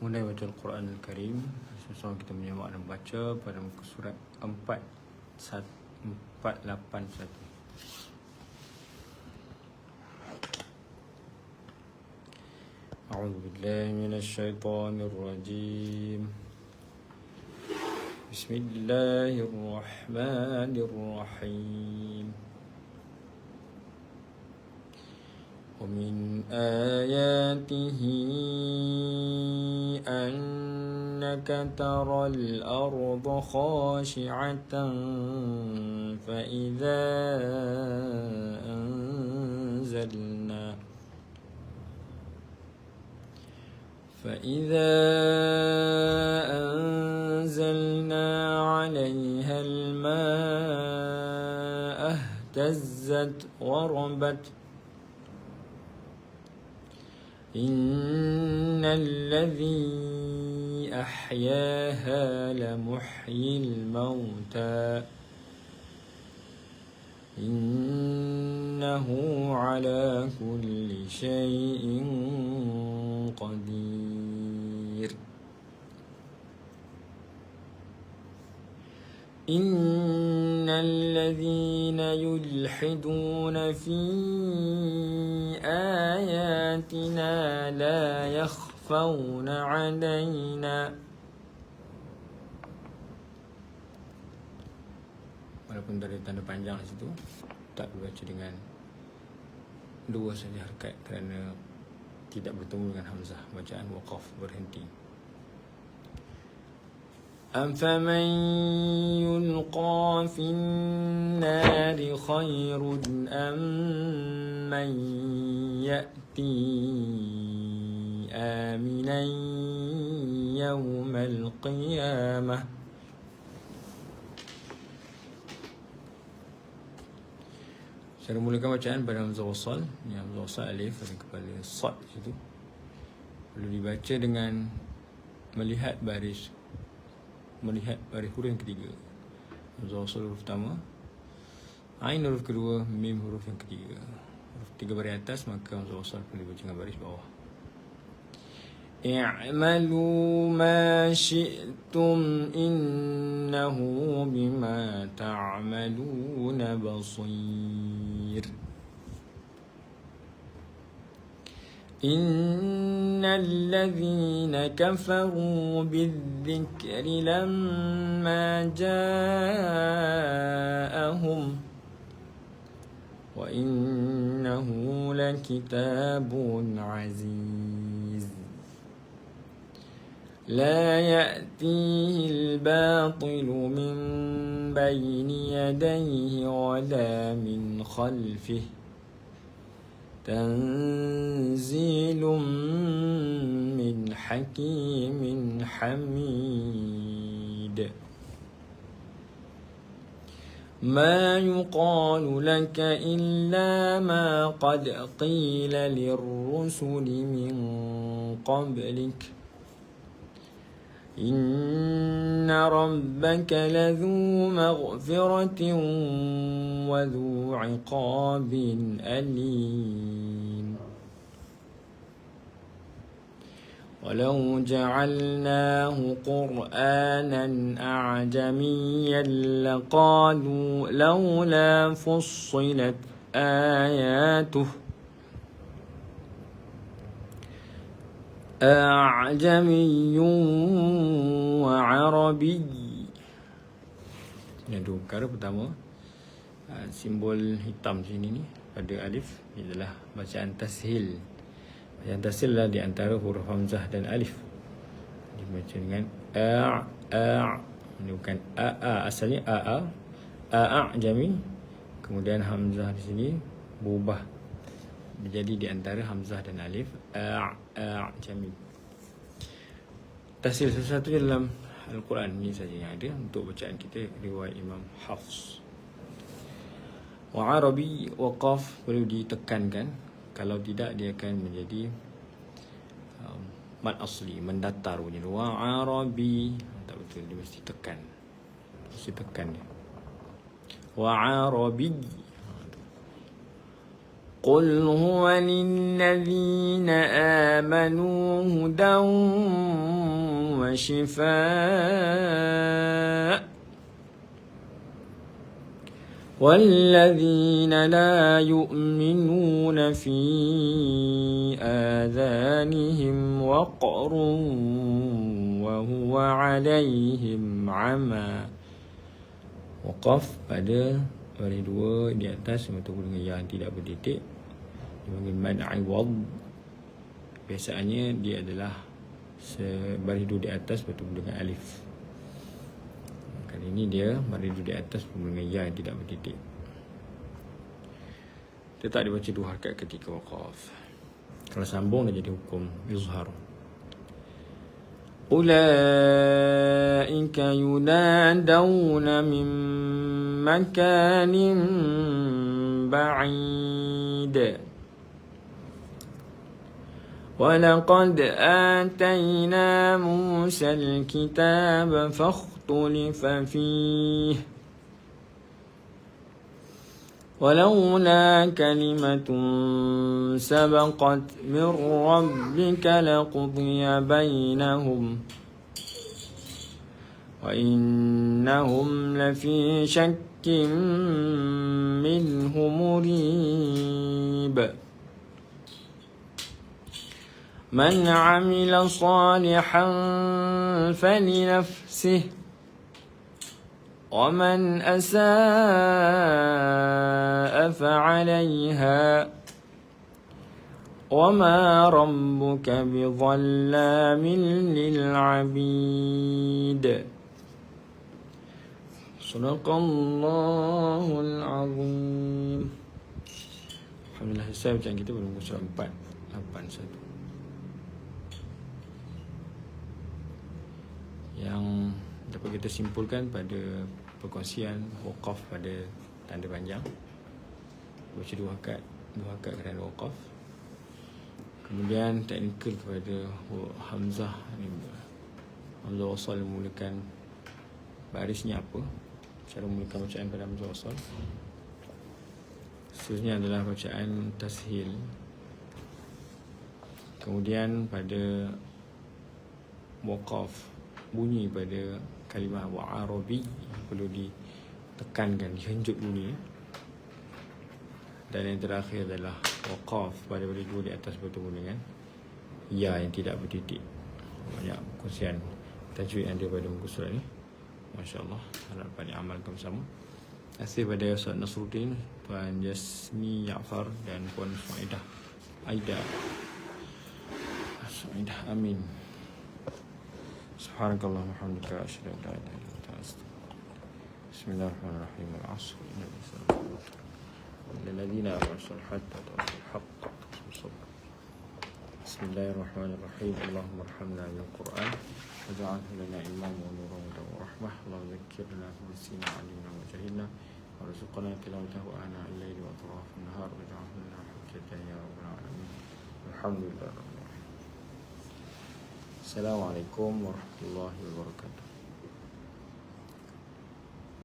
Mulai baca Al-Quran Al-Karim. Sama-sama kita menyemak dan baca pada muka surat 481. A'udzu billahi minasy syaithanir rajim. Bismillahirrahmanirrahim. ومن آياته أنك ترى الأرض خاشعة فإذا أنزلنا عليها الماء اهتزت وربت إن الذي أحياها لمحيي الموتى إنه على كل شيء قدير إن الذين يلحدون في آياتنا لا يخفون علينا. Walaupun ada tanda panjang di situ, tak dibaca dengan dua saja harakat kerana tidak bertemu dengan hamzah. Bacaan waqaf, berhenti. أَفَمَنْ يُلْقَى فِي النَّارِ خَيْرٌ أَمْ مَنْ يَأْتِي آمِنًا يَوْمَ الْقِيَامَةِ. Saya mulakan bacaan pada hamzah wasal. Yang hamzah wasal alif dan kepala sad situ perlu dibaca dengan melihat baris huruf yang ketiga. Hamzah wasal huruf pertama, ain huruf kedua, mim huruf yang ketiga. Huruf tiga baris atas, maka hamzah wasal perlu dibaca dengan baris bawah. i'malu ma syi'tum innahu bima ta'maluna basir. إن الذين كفروا بالذكر لما جاءهم وإنه لكتاب عزيز لا يأتيه الباطل من بين يديه ولا من خلفه تنزيل من حكيم حميد. ما يقال لك إلا ما قد قيل للرسل من قبلك إن ربك لذو مغفرة وذو عقاب أليم. ولو جعلناه قرآنا أعجميا لقالوا لولا فصلت آياته أعجمي وعربي. Yang dua perkara. Pertama, simbol hitam sini ni pada alif adalah bacaan tashil. Bacaan tashil adalah di antara huruf hamzah dan alif. Dibaca dengan ini bukan asalnya a'jami. Kemudian hamzah di sini berubah menjadi di antara hamzah dan alif a'jami. Tashil satu-satunya dalam Al-Quran ini saja yang ada untuk bacaan kita, riwayat Imam Hafs. Wa arabi wa qaf perlu ditekankan, kalau tidak dia akan menjadi mad asli, mendatar bunyi. Wa arabi tak betul, dia mesti tekan. Mesti tekan dia. Wa arabi. قل هو للذين آمنوا هدى وشفاء والذين لا يؤمنون في آذانهم وقر وهو عليهم عمى. Waqaf pada baris dua di atas bertemu dengan yang tidak bertitik dipanggil mad iwad. Biasanya dia adalah baris dua di atas bertemu dengan alif. Kali ini dia baris dua di atas bertemu dengan ya yang tidak bertitik. Dia tak dibaca dua harakat ketika waqaf. Kalau sambung dia jadi hukum izhar. أولئك ينادون من مكان بعيد ولقد آتينا موسى الكتاب فاختلف فيه ولولا كلمة سبقت من ربك لقضي بينهم وإنهم لفي شك منه مريب من عمل صالحا فلنفسه ومن أساء فعليها وما ربك بظلام للعبيد. Sadaqallahul azim. Alhamdulillah, saya bacaan kita pada muka surat 481 yang dapat kita simpulkan pada perkongsian waqaf pada tanda panjang. Baca dua harakat kerana waqaf. Kemudian teknikal kepada hamzah wasal memulakan barisnya apa, cara memulakan bacaan pada hamzah wasal. Seterusnya adalah bacaan tashil. Kemudian pada waqaf, bunyi pada kalimah wa'arabi perlu ditekankan, dihenjuk bunyi. Dan yang terakhir adalah waqaf pada baris dua di atas bertemu dengan ya yang tidak bertitik. Banyak kongsian tajwid yang ada pada muka surat ni. Masya Allah, harap dapat diamalkan bersama. Terima kasih pada Ustaz Nasruddin, Puan Jasmi Ya'far dan Puan Suaidah Aida. Amin. Subhanakallah wa hamdika asyhadu an la ilaha illa anta astaghfiruka. Bismillahirrahmanirrahim. Al-'asr innal insana lilladzina amanu hatta ta'tul haqq sabr. Bismillahirrahmanirrahim. Allahumma arhamna bil Qur'an waj'alhu lana imaman wa nuran wa rahmah. Allahumma dhakkirna bima 'allimna wa jahilna warzuqna tilawatahu ana al-laili wa atraf an-nahar waj'alhu lana hujjatan ya rabbal alamin. Alhamdulillah. Assalamualaikum warahmatullahi wabarakatuh.